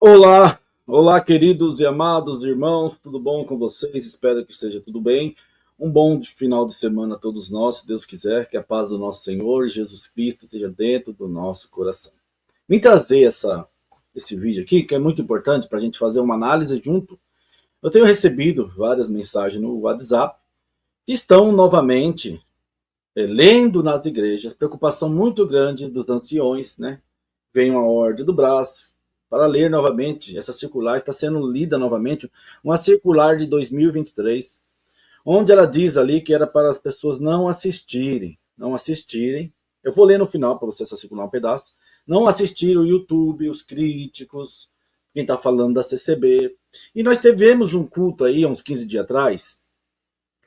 Olá, olá, queridos e amados irmãos, tudo bom com vocês? Espero que esteja tudo bem. Um bom final de semana a todos nós, se Deus quiser, que a paz do nosso Senhor Jesus Cristo esteja dentro do nosso coração. Vim trazer esse vídeo aqui, que é muito importante para a gente fazer uma análise junto. Eu tenho recebido várias mensagens no WhatsApp que estão novamente lendo nas igrejas, preocupação muito grande dos anciões, né? Vem uma ordem do braço para ler novamente. Essa circular está sendo lida novamente, uma circular de 2023, onde ela diz ali que era para as pessoas não assistirem. Eu vou ler no final para você essa circular um pedaço. Não assistir o YouTube, os críticos, quem está falando da CCB. E nós tivemos um culto aí, uns 15 dias atrás,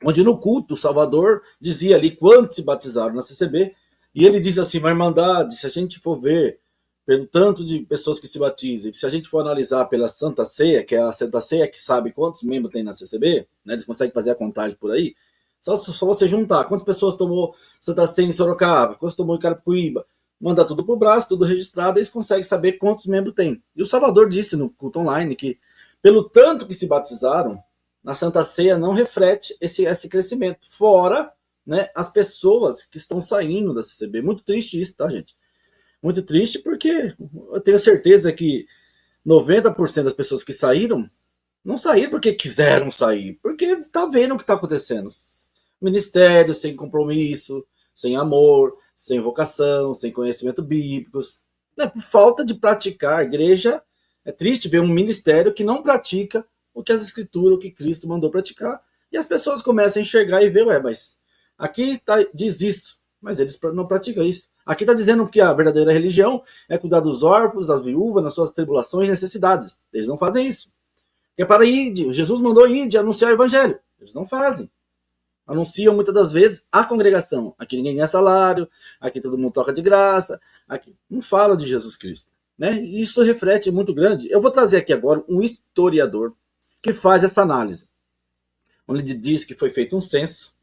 onde no culto o Salvador dizia ali quantos se batizaram na CCB, e ele diz assim: mas Irmandade, se a gente for ver pelo tanto de pessoas que se batizam, se a gente for analisar pela Santa Ceia, que é a Santa Ceia que sabe quantos membros tem na CCB, né, eles conseguem fazer a contagem por aí, só você juntar quantas pessoas tomou Santa Ceia em Sorocaba, quantas tomou em Carapicuíba, manda tudo pro braço, tudo registrado, eles conseguem saber quantos membros tem. E o Salvador disse no culto online que, pelo tanto que se batizaram, na Santa Ceia não reflete esse crescimento, fora, né, as pessoas que estão saindo da CCB. Muito triste isso, tá, gente? Muito triste, porque eu tenho certeza que 90% das pessoas que saíram não saíram porque quiseram sair, porque tá vendo o que está acontecendo. Ministério sem compromisso, sem amor, sem vocação, sem conhecimento bíblico, né, por falta de praticar. A igreja, é triste ver um ministério que não pratica o que as escrituras, o que Cristo mandou praticar, e as pessoas começam a enxergar e ver, mas aqui diz isso, mas eles não praticam isso. Aqui está dizendo que a verdadeira religião é cuidar dos órfãos, das viúvas, nas suas tribulações e necessidades. Eles não fazem isso. Porque para ir, Jesus mandou ir de anunciar o evangelho. Eles não fazem. Anunciam muitas das vezes a congregação. Aqui ninguém ganha salário, aqui todo mundo toca de graça, aqui não fala de Jesus Cristo. Né? E isso reflete muito grande. Eu vou trazer aqui agora um historiador que faz essa análise, onde ele diz que foi feito um censo,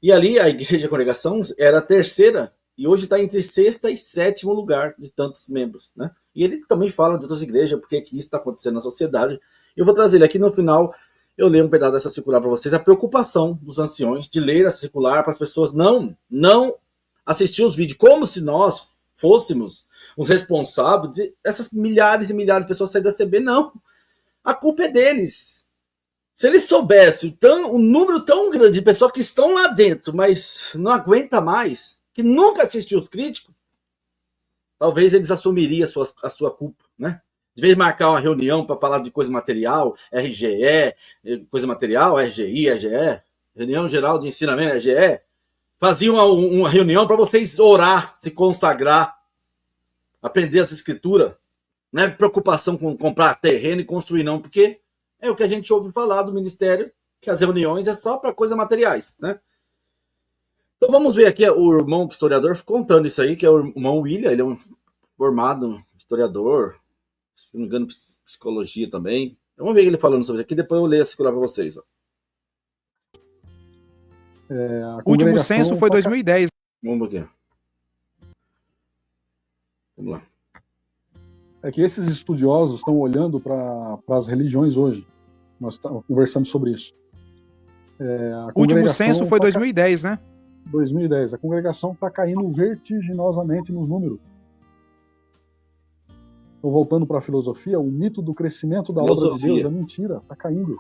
e ali a igreja de congregação era a terceira, e hoje está entre sexta e sétimo lugar de tantos membros. Né? E ele também fala de outras igrejas, porque que isso está acontecendo na sociedade. Eu vou trazer ele aqui no final, eu leio um pedaço dessa circular para vocês, a preocupação dos anciões de ler essa circular para as pessoas não assistir os vídeos, como se nós fôssemos os responsáveis de essas milhares e milhares de pessoas saírem da CB. Não, a culpa é deles. Se eles soubessem um número tão grande de pessoas que estão lá dentro, mas não aguenta mais, que nunca assistiu os críticos, talvez eles assumiriam a sua culpa, né? De vez de marcar uma reunião para falar de coisa material, RGE, coisa material, RGI, RGE, reunião geral de ensinamento, RGE, faziam uma reunião para vocês orar, se consagrar, aprender as escrituras. Não é preocupação com comprar terreno e construir, não, porque é o que a gente ouve falar do ministério, que as reuniões é só para coisas materiais, né? Então vamos ver aqui o irmão historiador contando isso aí, que é o irmão William, ele é um formado historiador, se não me engano, psicologia também. Vamos ver ele falando sobre isso aqui, depois eu leio a circular para vocês. Ó. O último censo foi 2010. Vamos aqui. Vamos lá. É que esses estudiosos estão olhando para as religiões hoje. Nós estamos conversando sobre isso. O último censo foi 2010, né? 2010. A congregação está caindo vertiginosamente nos números. Então, voltando para a filosofia, o mito do crescimento da obra de Deus é mentira, está caindo.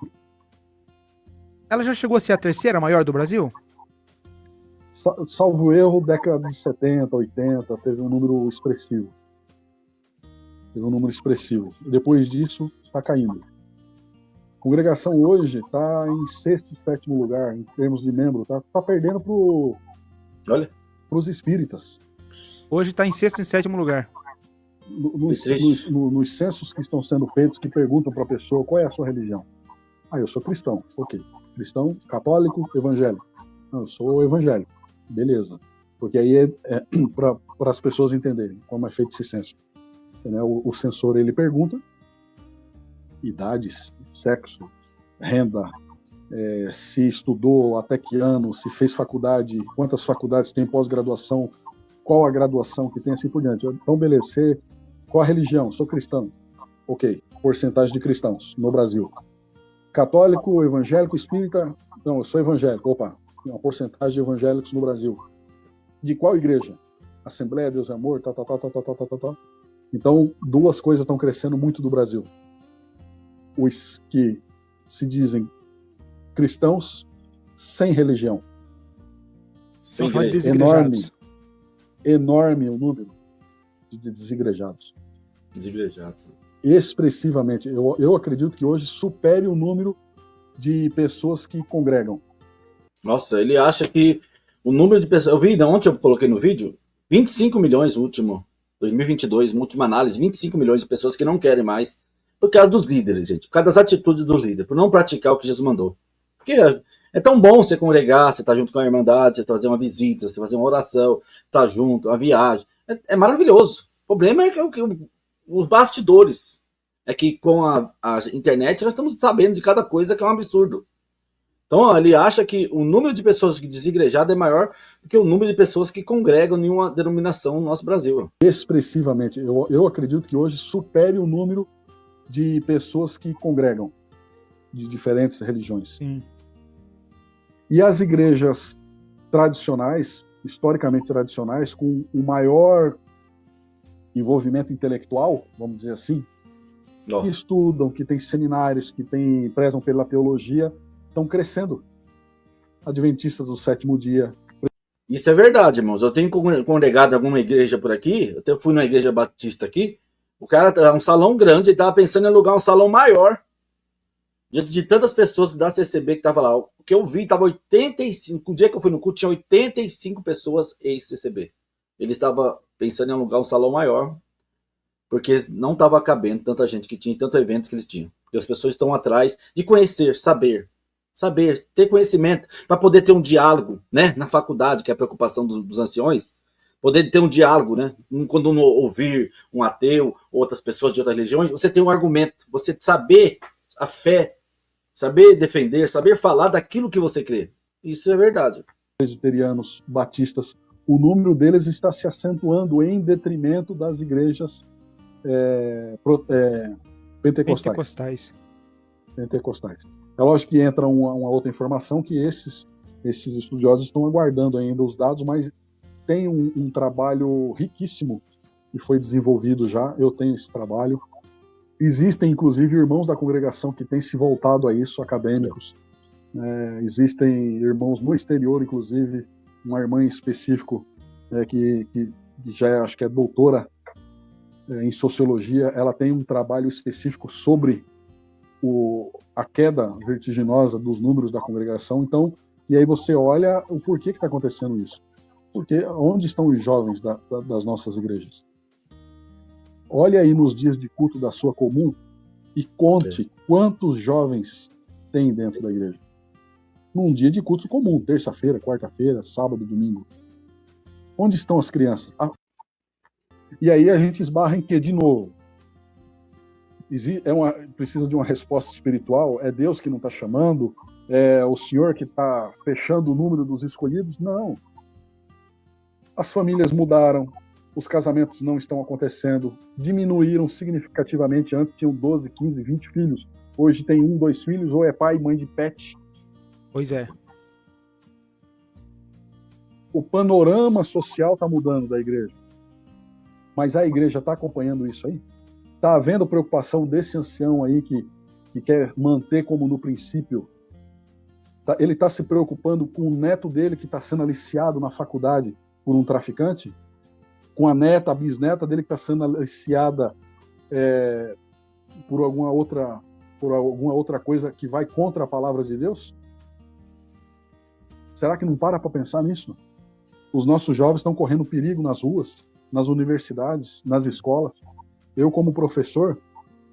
Ela já chegou a ser a terceira maior do Brasil? Salvo erro, década de 70, 80, teve um número expressivo. E depois disso, está caindo. A congregação hoje está em sexto e sétimo lugar, em termos de membro. Está perdendo para os espíritas. Hoje está em sexto e sétimo lugar. Nos censos que estão sendo feitos, que perguntam para a pessoa qual é a sua religião. Eu sou cristão. Ok. Cristão, católico, evangélico. Não, eu sou evangélico. Beleza. Porque aí é para as pessoas entenderem como é feito esse censo. O censor, ele pergunta idades, sexo, renda, se estudou até que ano, se fez faculdade, quantas faculdades tem pós-graduação, qual a graduação que tem, assim por diante. Então, beleza, qual a religião? Sou cristão. Ok. porcentagem de cristãos no Brasil. Católico, evangélico, espírita... Não, eu sou evangélico. Opa, uma porcentagem de evangélicos no Brasil. De qual igreja? Assembleia, Deus e Amor, tal. Então, duas coisas estão crescendo muito do Brasil. Os que se dizem cristãos sem religião. Sem São igreja. Enorme o número de desigrejados. Desigrejados. Expressivamente. Eu acredito que hoje supere o número de pessoas que congregam. Nossa, ele acha que o número de pessoas... Eu vi, ontem eu coloquei no vídeo, 25 milhões no último, 2022, última análise, 25 milhões de pessoas que não querem mais, por causa dos líderes, gente, por causa das atitudes dos líderes, por não praticar o que Jesus mandou. Porque é tão bom você congregar, você estar junto com a irmandade, você fazer uma visita, você fazer uma oração, estar junto, uma viagem. É maravilhoso. O problema é que os bastidores. É que com a internet nós estamos sabendo de cada coisa que é um absurdo. Então ele acha que o número de pessoas que desigrejadas é maior do que o número de pessoas que congregam em uma denominação no nosso Brasil. Expressivamente. Eu acredito que hoje supere o número de pessoas que congregam de diferentes religiões. Sim. E as igrejas tradicionais, historicamente tradicionais, com o maior envolvimento intelectual, vamos dizer assim, que estudam, que têm seminários, que prezam pela teologia, estão crescendo. Adventistas do sétimo dia. Isso é verdade, irmãos. Eu tenho congregado em alguma igreja por aqui, eu até fui numa igreja batista aqui, o cara é um salão grande, ele estava pensando em alugar um salão maior. De tantas pessoas da CCB que estavam lá. O que eu vi, estava 85, o dia que eu fui no culto, tinha 85 pessoas ex-CCB. Ele estava pensando em alugar um salão maior, porque não estava cabendo tanta gente que tinha, tanto eventos que eles tinham. Porque as pessoas estão atrás de conhecer, saber, ter conhecimento, para poder ter um diálogo, né, na faculdade, que é a preocupação dos anciões, poder ter um diálogo, né, quando não ouvir um ateu, outras pessoas de outras religiões, você tem um argumento, você saber a fé, saber defender, saber falar daquilo que você crê. Isso é verdade. Presbiterianos, batistas, o número deles está se acentuando em detrimento das igrejas pentecostais. É lógico que entra uma outra informação que esses estudiosos estão aguardando ainda os dados, mas tem um trabalho riquíssimo que foi desenvolvido já. Eu tenho esse trabalho. Existem, inclusive, irmãos da congregação que têm se voltado a isso, acadêmicos. Existem irmãos no exterior, inclusive, uma irmã em específico que já acho que é doutora em sociologia. Ela tem um trabalho específico sobre a queda vertiginosa dos números da congregação. Então, e aí você olha o porquê que está acontecendo isso. Porque onde estão os jovens das nossas igrejas? Olhe aí nos dias de culto da sua comum e conte quantos jovens tem dentro da igreja. Num dia de culto comum, terça-feira, quarta-feira, sábado, domingo. Onde estão as crianças? E aí a gente esbarra em que, de novo? Precisa de uma resposta espiritual? É Deus que não está chamando? É o Senhor que está fechando o número dos escolhidos? Não. As famílias mudaram. Os casamentos não estão acontecendo, diminuíram significativamente. Antes tinham 12, 15, 20 filhos. Hoje tem 1, 2 filhos, ou é pai e mãe de pet. Pois é. O panorama social está mudando da igreja. Mas a igreja está acompanhando isso aí? Está havendo preocupação desse ancião aí que quer manter como no princípio? Ele está se preocupando com o neto dele que está sendo aliciado na faculdade por um traficante? Com a neta, a bisneta dele que está sendo aliciada por alguma outra coisa que vai contra a palavra de Deus? Será que não para pensar nisso? Os nossos jovens estão correndo perigo nas ruas, nas universidades, nas escolas. Eu, como professor,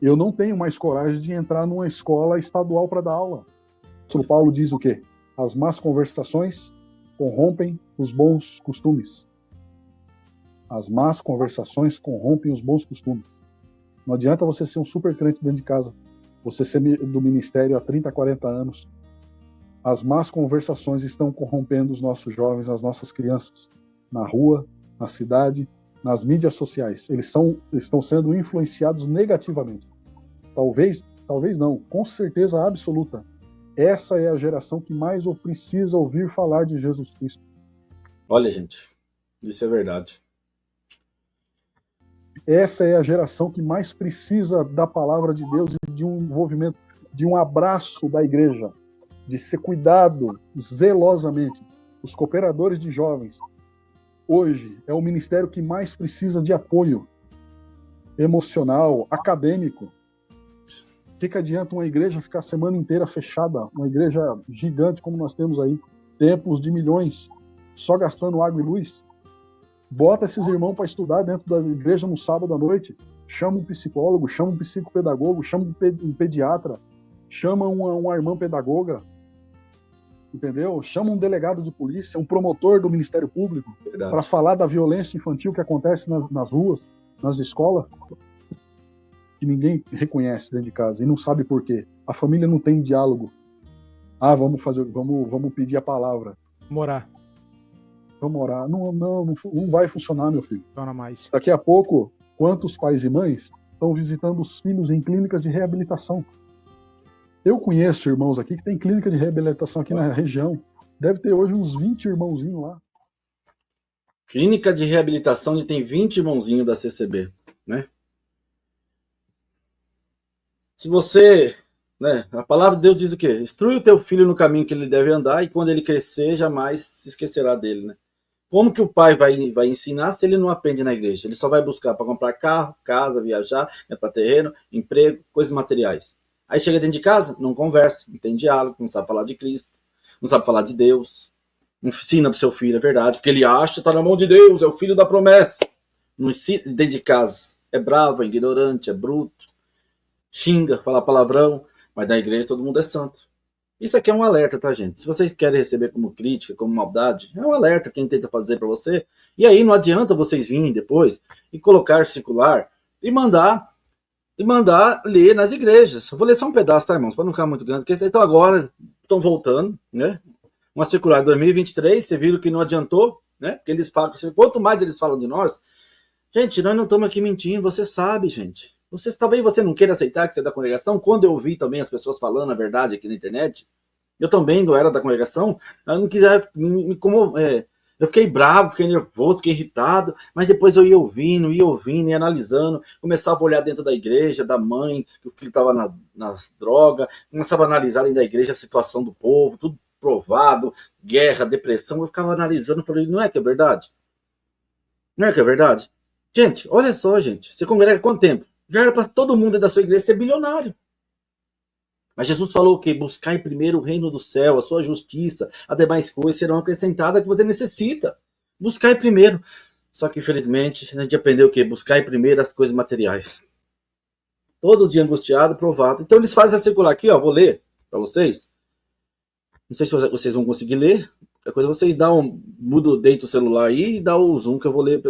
eu não tenho mais coragem de entrar numa escola estadual para dar aula. O Paulo diz o quê? As más conversações corrompem os bons costumes. As más conversações corrompem os bons costumes. Não adianta você ser um super crente dentro de casa, você ser do ministério há 30, 40 anos. As más conversações estão corrompendo os nossos jovens, as nossas crianças, na rua, na cidade, nas mídias sociais. Eles estão sendo influenciados negativamente. talvez não, com certeza absoluta, essa é a geração que mais precisa ouvir falar de Jesus Cristo. Olha, gente, isso é verdade. Essa é a geração que mais precisa da palavra de Deus e de um envolvimento, de um abraço da igreja, de ser cuidado zelosamente. Os cooperadores de jovens, hoje, é o ministério que mais precisa de apoio emocional, acadêmico. O que adianta uma igreja ficar a semana inteira fechada, uma igreja gigante como nós temos aí, templos de milhões, só gastando água e luz? Bota esses irmãos para estudar dentro da igreja no sábado à noite, chama um psicólogo, chama um psicopedagogo, chama um pediatra, chama uma irmã pedagoga, entendeu? Chama um delegado de polícia, um promotor do Ministério Público, para falar da violência infantil que acontece nas ruas, nas escolas, que ninguém reconhece dentro de casa e não sabe por quê. A família não tem diálogo. Ah, vamos pedir a palavra. Morar. Vamos orar. Não vai funcionar, meu filho. Dona mais. Daqui a pouco, quantos pais e mães estão visitando os filhos em clínicas de reabilitação? Eu conheço irmãos aqui que tem clínica de reabilitação aqui na região. Deve ter hoje uns 20 irmãozinhos lá. Clínica de reabilitação onde tem 20 irmãozinhos da CCB, né? Se você, né, a palavra de Deus diz o quê? Instrui o teu filho no caminho que ele deve andar e quando ele crescer, jamais se esquecerá dele, né? Como que o pai vai ensinar se ele não aprende na igreja? Ele só vai buscar para comprar carro, casa, viajar, né, para terreno, emprego, coisas materiais. Aí chega dentro de casa, não conversa, não tem diálogo, não sabe falar de Cristo, não sabe falar de Deus, não ensina para o seu filho a verdade, porque ele acha que está na mão de Deus, é o filho da promessa. Não ensina dentro de casa, é bravo, é ignorante, é bruto, xinga, fala palavrão, mas na igreja todo mundo é santo. Isso aqui é um alerta, tá, gente? Se vocês querem receber como crítica, como maldade, é um alerta que a gente tenta fazer para você. E aí não adianta vocês virem depois e colocar circular e mandar ler nas igrejas. Eu vou ler só um pedaço, tá, irmãos? Para não ficar muito grande, porque eles estão agora, estão voltando, né? Uma circular de 2023, você viram que não adiantou, né? Porque eles falam, quanto mais eles falam de nós, gente, nós não estamos aqui mentindo, você sabe, gente. Talvez você não queira aceitar que você é da congregação. Quando eu ouvi também as pessoas falando a verdade aqui na internet, eu também não era da congregação, eu não queria eu fiquei bravo, fiquei nervoso, fiquei irritado, mas depois eu ia ouvindo, e analisando, começava a olhar dentro da igreja, da mãe, que o filho estava nas drogas, começava a analisar dentro da igreja a situação do povo, tudo provado, guerra, depressão, eu ficava analisando e falei, não é que é verdade? Não é que é verdade? Gente, olha só, gente, você congrega há quanto tempo? Já era para todo mundo da sua igreja ser bilionário. Mas Jesus falou que buscai primeiro o reino do céu, a sua justiça, as demais coisas serão acrescentadas que você necessita. Buscai primeiro. Só que, infelizmente, a gente aprendeu o quê? Buscai primeiro as coisas materiais. Todo dia angustiado, provado. Então eles fazem a circular aqui, ó, vou ler para vocês. Não sei se vocês vão conseguir ler. A coisa vocês deita o celular aí e dá o zoom que eu vou ler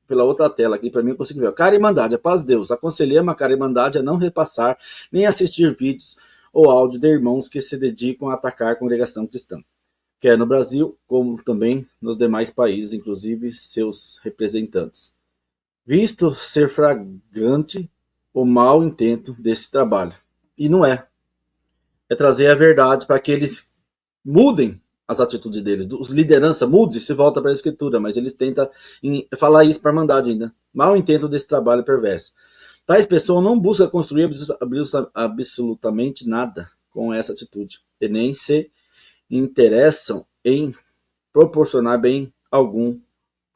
pela outra tela aqui, para mim eu consigo ver. Cara e Irmandade, a paz de Deus. Aconselhamos a Cara e Irmandade a não repassar nem assistir vídeos ou áudio de irmãos que se dedicam a atacar a congregação cristã, quer no Brasil, como também nos demais países, inclusive seus representantes. Visto ser flagrante o mau intento desse trabalho. E não é. É trazer a verdade para que eles mudem as atitudes deles. Os liderança mude se volta para a escritura, mas eles tentam falar isso para a Irmandade ainda. Mau intento desse trabalho perverso. Tais pessoas não buscam construir absolutamente nada com essa atitude e nem se interessam em proporcionar bem algum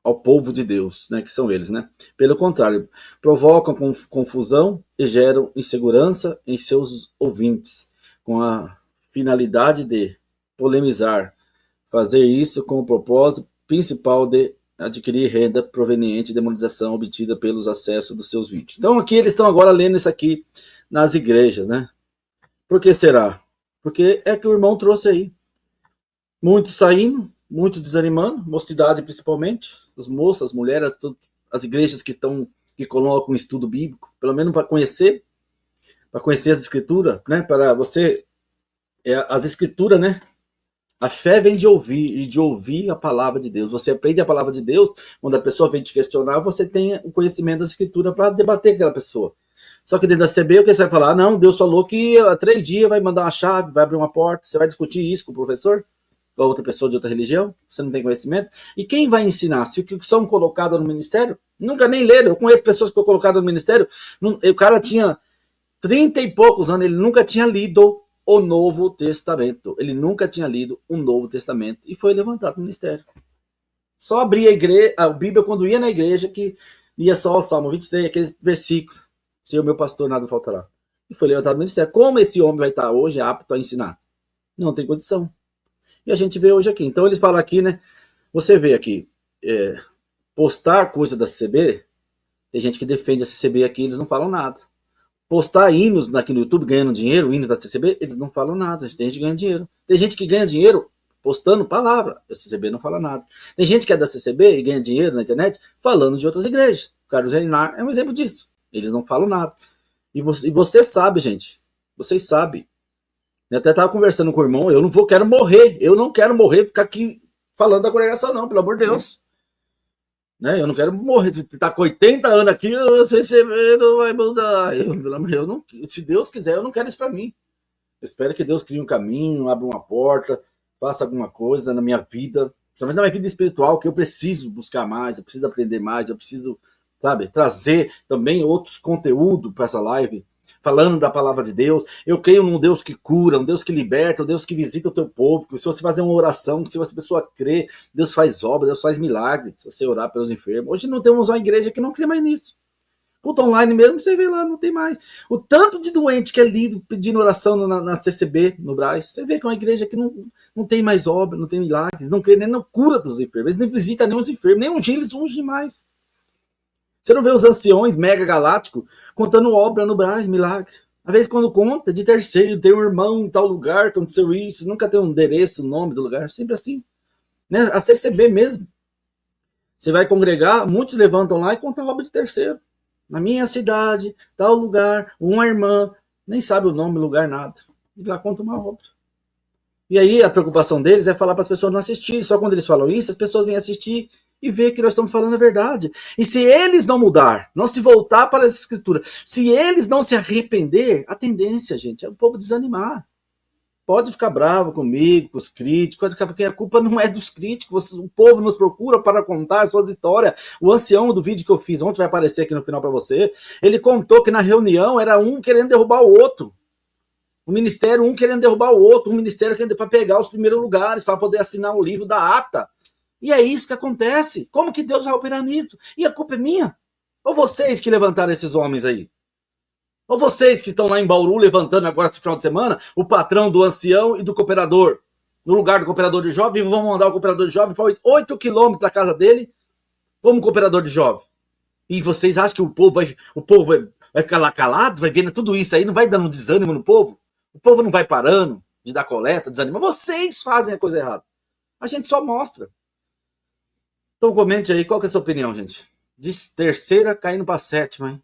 ao povo de Deus, né, que são eles, né? Pelo contrário, provocam confusão e geram insegurança em seus ouvintes, com a finalidade de polemizar, fazer isso com o propósito principal de adquirir renda proveniente de monetização obtida pelos acessos dos seus vídeos. Então aqui eles estão agora lendo isso aqui nas igrejas, né? Por que será? Porque é que o irmão trouxe aí. Muitos saindo, muitos desanimando, mocidade principalmente, as moças, as mulheres, as igrejas que colocam um estudo bíblico, pelo menos para conhecer as escrituras, né? Para você, as escrituras, né? A fé vem de ouvir, e de ouvir a palavra de Deus. Você aprende a palavra de Deus, quando a pessoa vem te questionar, você tem o conhecimento da escritura para debater com aquela pessoa. Só que dentro da CB, o que você vai falar? Não, Deus falou que há 3 dias vai mandar uma chave, vai abrir uma porta. Você vai discutir isso com o professor? Com a outra pessoa de outra religião? Você não tem conhecimento? E quem vai ensinar? Se o que são colocados no ministério, nunca nem leram. Eu conheço pessoas que foram colocadas no ministério, o cara tinha 30 e poucos anos, ele nunca tinha lido o Novo Testamento. Ele nunca tinha lido o Novo Testamento e foi levantado no ministério. Só abria a Bíblia quando ia na igreja, que ia só o Salmo 23, aqueles versículos. Se o meu pastor nada faltará. E foi levantado no ministério. Como esse homem vai estar hoje apto a ensinar? Não tem condição. E a gente vê hoje aqui. Então eles falam aqui, né? Você vê aqui, postar coisa da CCB, tem gente que defende a CCB aqui, eles não falam nada. Postar hinos aqui no YouTube ganhando dinheiro, hinos da CCB, eles não falam nada. Tem gente que ganha dinheiro. Tem gente que ganha dinheiro postando palavra. A CCB não fala nada. Tem gente que é da CCB e ganha dinheiro na internet falando de outras igrejas. O Carlos Reinar é um exemplo disso. Eles não falam nada. E você sabe, gente. Vocês sabem. Eu até estava conversando com o irmão. Eu não quero morrer. Eu não quero morrer, ficar aqui falando da congregação, não, pelo amor de Deus. Né? Eu não quero morrer. Tá com 80 anos aqui, eu CCB não vai mudar. Se Deus quiser, eu não quero isso para mim. Eu espero que Deus crie um caminho, abra uma porta, faça alguma coisa na minha vida, principalmente na minha vida espiritual, que eu preciso buscar mais, eu preciso aprender mais, eu preciso, sabe, trazer também outros conteúdos para essa live, falando da palavra de Deus. Eu creio num Deus que cura, um Deus que liberta, um Deus que visita o teu povo, que se você fazer uma oração, se a pessoa crê, Deus faz obra, Deus faz milagre, se você orar pelos enfermos. Hoje não temos uma igreja que não crê mais nisso. Culto online mesmo, você vê lá, não tem mais. O tanto de doente que é lido pedindo oração na CCB, no Brás, você vê que é uma igreja que não tem mais obra, não tem milagres, não crê nem na cura dos enfermos, eles nem visitam nem os enfermos, nem ungir, eles ungem mais. Você não vê os anciões mega galácticos contando obra no Brás, milagre. Às vezes quando conta, de terceiro, tem um irmão em tal lugar, aconteceu isso, nunca tem um endereço, o nome do lugar, sempre assim. Né? A CCB mesmo. Você vai congregar, muitos levantam lá e contam a obra de terceiro. Na minha cidade, tal lugar, uma irmã, nem sabe o nome, lugar, nada. E lá conta uma obra. E aí a preocupação deles é falar para as pessoas não assistirem. Só quando eles falam isso, as pessoas vêm assistir e ver que nós estamos falando a verdade. E se eles não mudar, não se voltar para as escrituras, se eles não se arrepender, a tendência, gente, é o povo desanimar. Pode ficar bravo comigo, com os críticos, porque a culpa não é dos críticos. O povo nos procura para contar as suas histórias. O ancião do vídeo que eu fiz ontem vai aparecer aqui no final para você. Ele contou que na reunião era um querendo derrubar o outro. O ministério, um querendo derrubar o outro. O ministério querendo para pegar os primeiros lugares, para poder assinar o livro da ata. E é isso que acontece. Como que Deus vai operar nisso? E a culpa é minha? Ou vocês que levantaram esses homens aí? Ou vocês que estão lá em Bauru levantando agora esse final de semana o patrão do ancião e do cooperador, no lugar do cooperador de jovem, vão mandar o cooperador de jovem para 8 quilômetros da casa dele como cooperador de jovem. E vocês acham que o povo vai ficar lá calado, vai vendo tudo isso aí, não vai dando desânimo no povo? O povo não vai parando de dar coleta, desanimar. Vocês fazem a coisa errada. A gente só mostra. Então comente aí, qual que é a sua opinião, gente? De terceira caindo para sétima, hein?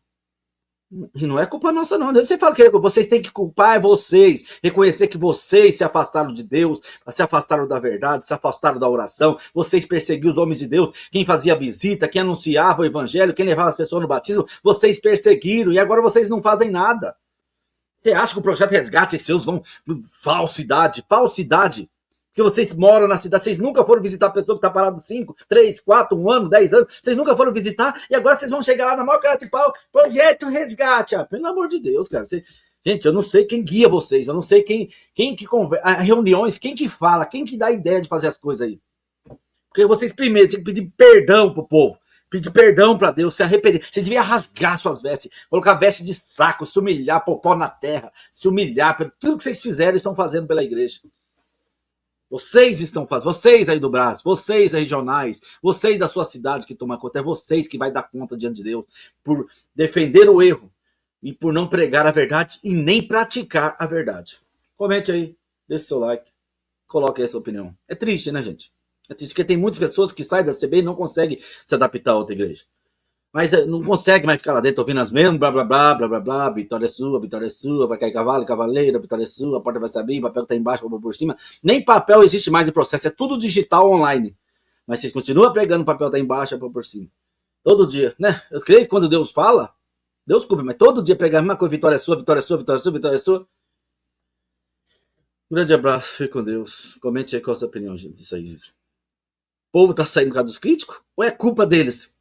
E não é culpa nossa, não. Você fala que vocês têm que culpar vocês, reconhecer que vocês se afastaram de Deus, se afastaram da verdade, se afastaram da oração, vocês perseguiram os homens de Deus, quem fazia visita, quem anunciava o evangelho, quem levava as pessoas no batismo, vocês perseguiram e agora vocês não fazem nada. Você acha que o projeto Resgate seus vão... Falsidade. Porque vocês moram na cidade, vocês nunca foram visitar a pessoa que está parada 5, 3, 4, 1 ano, 10 anos, vocês nunca foram visitar, e agora vocês vão chegar lá na maior cara de pau, Projeto Resgate, pelo amor de Deus, cara. Gente, eu não sei quem guia vocês, eu não sei quem que conversa, reuniões, quem que fala, quem que dá ideia de fazer as coisas aí. Porque vocês primeiro tinham que pedir perdão pro povo, pedir perdão para Deus, se arrepender. Vocês deviam rasgar suas vestes, colocar veste de saco, se humilhar, pôr pó na terra, se humilhar, tudo que vocês fizeram, estão fazendo pela igreja. Vocês estão fazendo, vocês aí do Brás, vocês regionais, vocês da sua cidade que tomam conta, é vocês que vai dar conta diante de Deus por defender o erro e por não pregar a verdade e nem praticar a verdade. Comente aí, deixe seu like, coloque aí a sua opinião. É triste, né, gente? É triste porque tem muitas pessoas que saem da CB e não conseguem se adaptar a outra igreja. Mas não consegue mais ficar lá dentro ouvindo as mesmas, blá, blá, blá, blá, blá, blá, vitória é sua, vai cair cavalo, cavaleiro, vitória é sua, a porta vai se abrir, o papel que tá embaixo, papel por cima. Nem papel existe mais em processo, é tudo digital online. Mas vocês continuam pregando, o papel tá embaixo, papel por cima. Todo dia, né? Eu creio que quando Deus fala, Deus cumpre, mas todo dia pregar a mesma coisa, vitória é sua, vitória é sua, vitória é sua, vitória é sua. Um grande abraço, fique com Deus. Comente aí qual a sua opinião, gente, disso aí, gente. O povo tá saindo por causa dos críticos? Ou é culpa deles?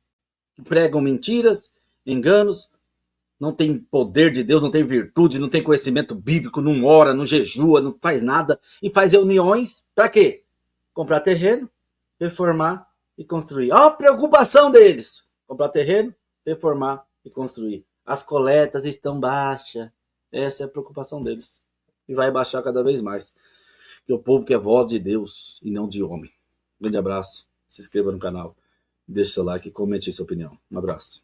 Que pregam mentiras, enganos, não tem poder de Deus, não tem virtude, não tem conhecimento bíblico, não ora, não jejua, não faz nada, e faz reuniões, pra quê? Comprar terreno, reformar e construir. Ó a preocupação deles! Comprar terreno, reformar e construir. As coletas estão baixas. Essa é a preocupação deles. E vai baixar cada vez mais. Que o povo quer voz de Deus e não de homem. Grande abraço. Se inscreva no canal. Deixe seu like e comente sua opinião. Um abraço.